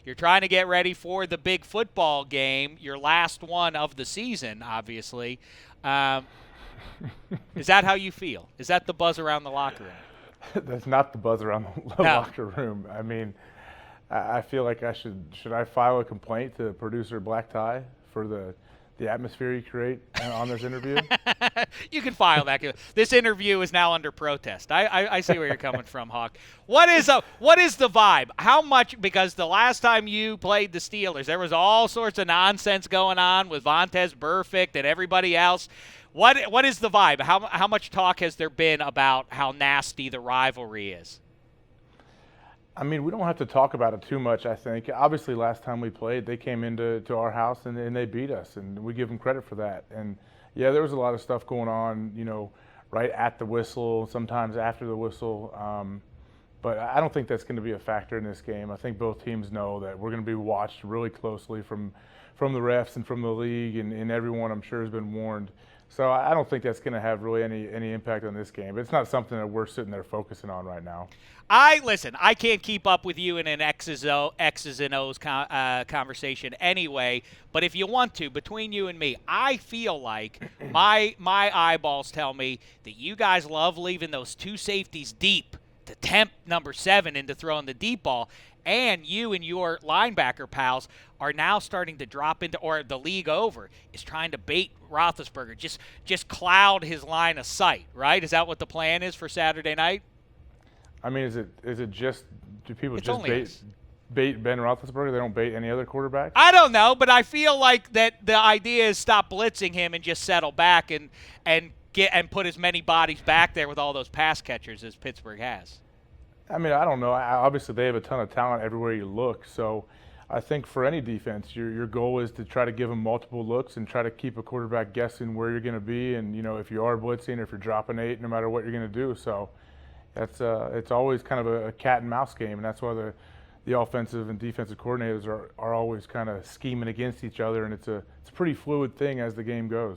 You're trying to get ready for the big football game, your last one of the season, obviously. Is that how you feel? Is that the buzz around the locker room? That's not the buzz around the No. locker room. I mean, I feel like should I file a complaint to producer Black Tie for the atmosphere you create on this interview? You can file that. This interview is now under protest. I see where you're coming from, Hawk. What is the vibe? How much? Because the last time you played the Steelers, there was all sorts of nonsense going on with Vontaze Burfict and everybody else. What is the vibe? How much talk has there been about how nasty the rivalry is? I mean, we don't have to talk about it too much, I think. Obviously, last time we played, they came into our house and they beat us, and we give them credit for that. And, yeah, there was a lot of stuff going on, right at the whistle, sometimes after the whistle. But I don't think that's going to be a factor in this game. I think both teams know that we're going to be watched really closely from the refs and from the league, and everyone, I'm sure, has been warned. So I don't think that's going to have really any impact on this game. It's not something that we're sitting there focusing on right now. Listen, I can't keep up with you in an X's and O's conversation anyway, but if you want to, between you and me, I feel like my eyeballs tell me that you guys love leaving those two safeties deep to tempt number 7 into throwing the deep ball, and you and your linebacker pals are now starting to drop into, or the league over is trying to bait Roethlisberger, just cloud his line of sight, right? Is that what the plan is for Saturday night? I mean, is it just, do people It's just bait Ben Roethlisberger? They don't bait any other quarterback? I don't know, but I feel like that the idea is stop blitzing him and just settle back and put as many bodies back there with all those pass catchers as Pittsburgh has. I mean, I don't know. Obviously, they have a ton of talent everywhere you look. So I think for any defense, your goal is to try to give them multiple looks and try to keep a quarterback guessing where you're going to be, and if you are blitzing or if you're dropping 8, no matter what you're going to do. So that's it's always kind of a cat and mouse game, and that's why the offensive and defensive coordinators are always kind of scheming against each other, and it's a pretty fluid thing as the game goes.